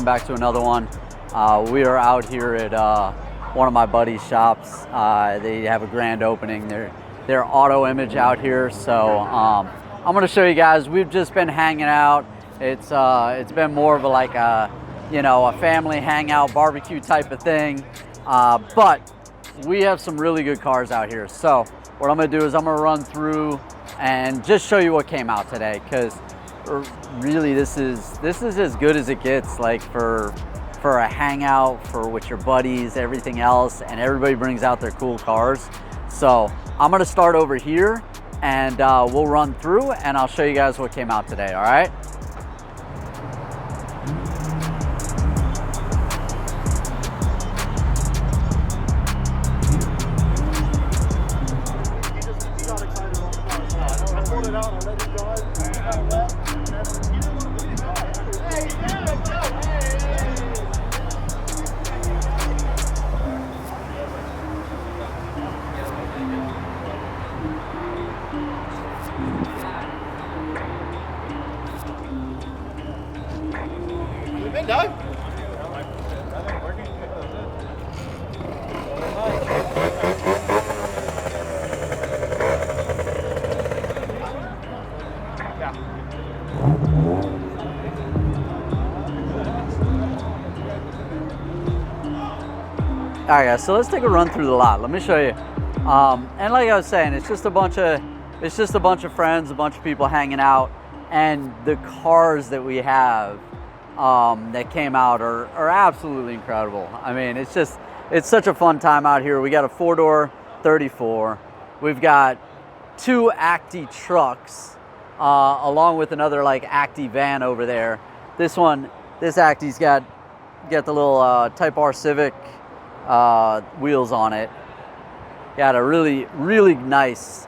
welcome back to another one. We are out here at one of my buddy's shops. They have a grand opening. They're Auto Image out here, so I'm going to show you guys. We've just been hanging out. It's been more of a family hangout, barbecue type of thing, but we have some really good cars out here. So what I'm going to do is I'm going to run through and just show you what came out today, because really this is as good as it gets, like for a hangout, for with your buddies, everything else, and everybody brings out their cool cars. So I'm going to start over here and we'll run through and I'll show you guys what came out today. All right. All right, guys, so let's take a run through the lot. Let me show you. And like I was saying, it's just a bunch of friends, a bunch of people hanging out, and the cars that we have that came out are absolutely incredible. I mean, it's such a fun time out here. We got a 4-door 34. We've got 2 Acti trucks along with another like Acti van over there. This Acti's got the little Type R Civic wheels on it. Got a really nice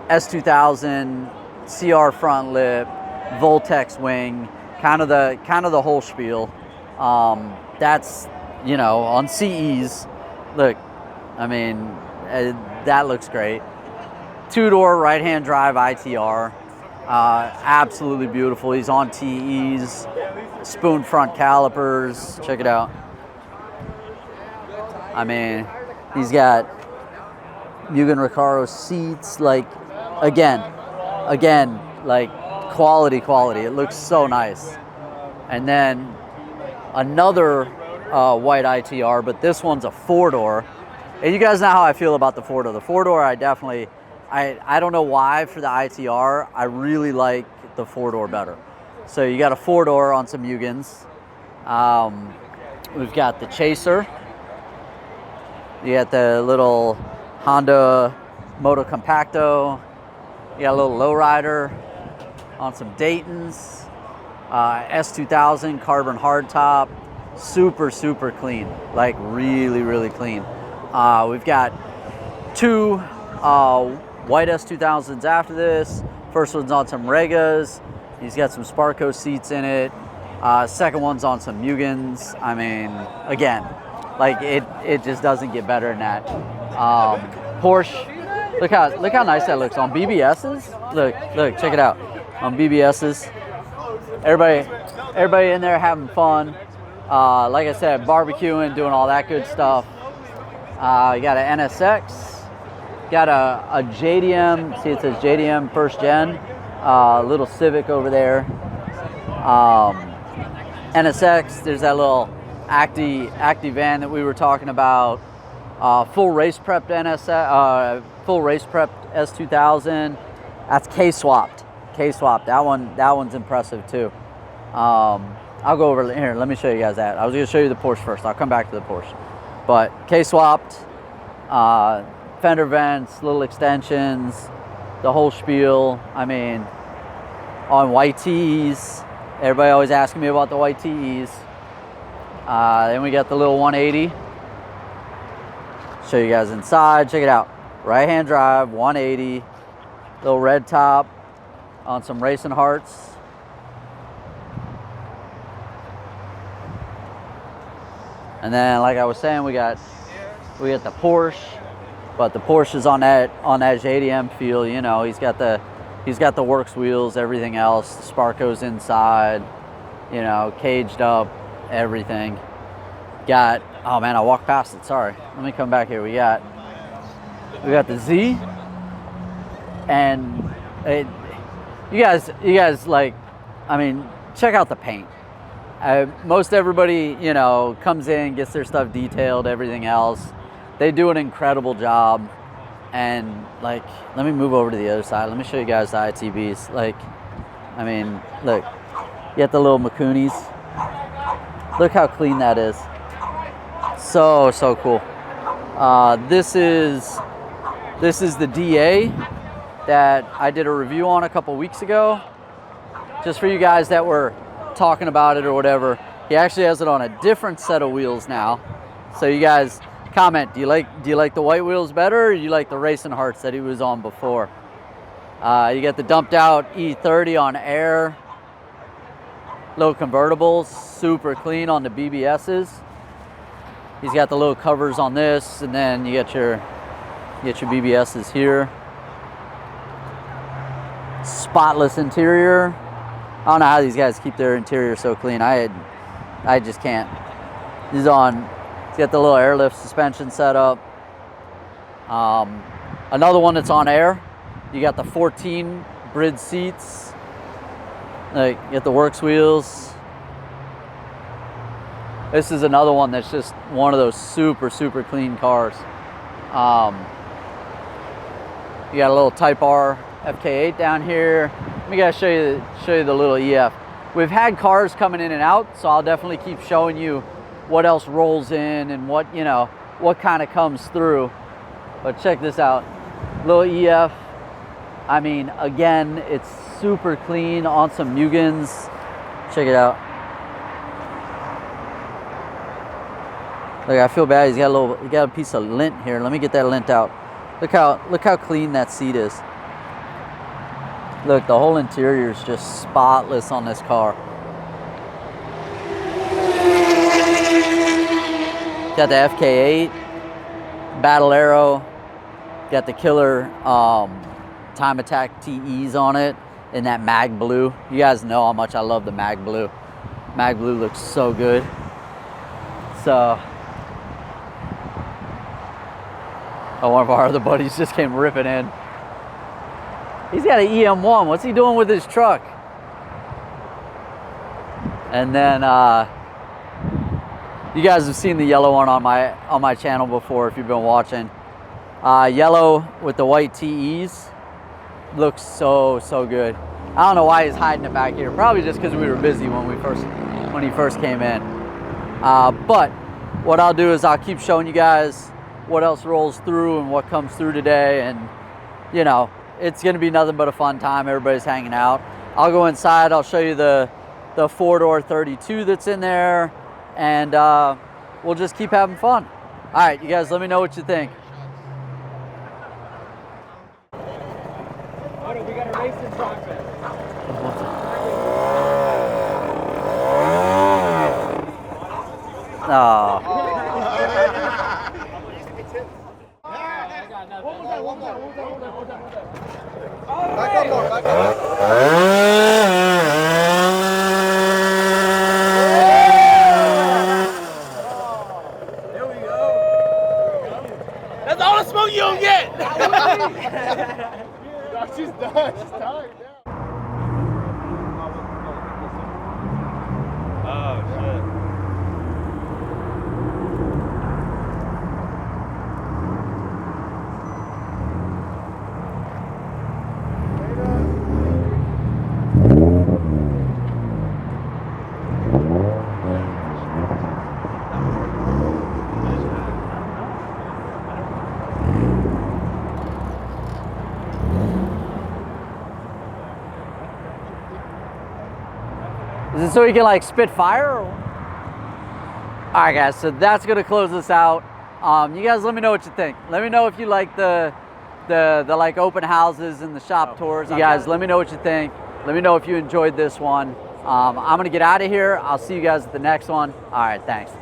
S2000 CR front lip, Voltex wing, kind of the whole spiel. That's, on CEs. Look, I mean, that looks great. 2-door right-hand drive ITR, absolutely beautiful. He's on TEs, spoon front calipers. Check it out. I mean, he's got Mugen Recaro seats, like, again, like quality. It looks so nice. And then another white ITR, but this one's a 4-door. And you guys know how I feel about the 4-door. The 4-door, I don't know why for the ITR, I really like the 4-door better. So you got a 4-door on some Mugens. We've got the Chaser. You got the little Honda Moto Compacto. You got a little lowrider on some Daytons. S2000 carbon hardtop. Super clean. Like really clean. We've got 2 white S2000s after this. First one's on some Regas. He's got some Sparco seats in it. Second one's on some Mugens. I mean, again, like it just doesn't get better than that. Porsche, look how nice that looks on BBSs. Look, check it out on BBSs. Everybody in there having fun. Like I said, barbecuing, doing all that good stuff. You got an NSX, got a JDM. See, it says JDM first gen. Little Civic over there. NSX. There's that little Acti van that we were talking about. Full race prepped full race prepped S2000. That's K-swapped. That one's impressive too. I'll go over here. Let me show you guys that. I was going to show you the Porsche first. I'll come back to the Porsche. But K-swapped, fender vents, little extensions, the whole spiel. I mean, on white TEs. Everybody always asking me about the white TEs. Then we got the little 180. Show you guys inside. Check it out. Right-hand drive, 180. Little red top on some Racing Hearts. And then, like I was saying, we got the Porsche, but the Porsche is on that JDM feel. You know, he's got the works wheels, everything else. The Sparco's inside. you know, caged up, everything. Got, oh man, I walked past it, sorry. Let me come back here. We got the Z, and you guys like, I mean, check out the paint. Most everybody, you know, comes in, gets their stuff detailed, everything else. They do an incredible job. And like, let me move over to the other side. Let me show you guys the ITBs. Like, I mean, look, you got the little Makunis. Look how clean that is. So cool. This is the DA that I did a review on a couple weeks ago. Just for you guys that were talking about it or whatever. He actually has it on a different set of wheels now. So you guys comment, do you like the white wheels better, or do you like the Racing Hearts that he was on before? You got the dumped out E30 on air. Little convertibles, super clean on the BBSs. He's got the little covers on this, and then you get your BBSs here. Spotless interior. I don't know how these guys keep their interior so clean. I just can't. He's got the little airlift suspension set up. Another one that's on air. You got the 14 bridge seats. Like, you got the works wheels. This is another one that's just one of those super clean cars. You got a little Type R FK8 down here. Let me guys show you the little EF. We've had cars coming in and out, so I'll definitely keep showing you what else rolls in and what, you know, what kind of comes through. But check this out, little EF. I mean, again, it's super clean on some Mugans. Check it out. Look, I feel bad. He got a piece of lint here. Let me get that lint out. Look how clean that seat is. Look, the whole interior is just spotless on this car. Got the FK8, Battle Arrow, got the killer Time Attack TEs on it in that mag blue. You guys know how much I love the mag blue. Mag blue looks so good. So, one of our other buddies just came ripping in. He's got an EM1. What's he doing with his truck? And then you guys have seen the yellow one on my channel before if you've been watching. Yellow with the white TEs looks so good. I don't know why he's hiding it back here. Probably just because we were busy when he first came in. But what I'll do is I'll keep showing you guys what else rolls through and what comes through today, and you know, it's gonna be nothing but a fun time. Everybody's hanging out. I'll go inside, I'll show you the 4-door 32 that's in there, and we'll just keep having fun. All right, you guys, let me know what you think. We got a race in progress. Oh. Back up more, back up. There we go. That's all the smoke you don't get. She's done. She's tired now. Oh, shit. Is it so you can like spit fire? All right, guys, so that's gonna close this out. You guys, let me know what you think. Let me know if you like the like open houses and the shop tours. You guys, let me know what you think. Let me know if you enjoyed this one. I'm gonna get out of here. I'll see you guys at the next one. All right, thanks.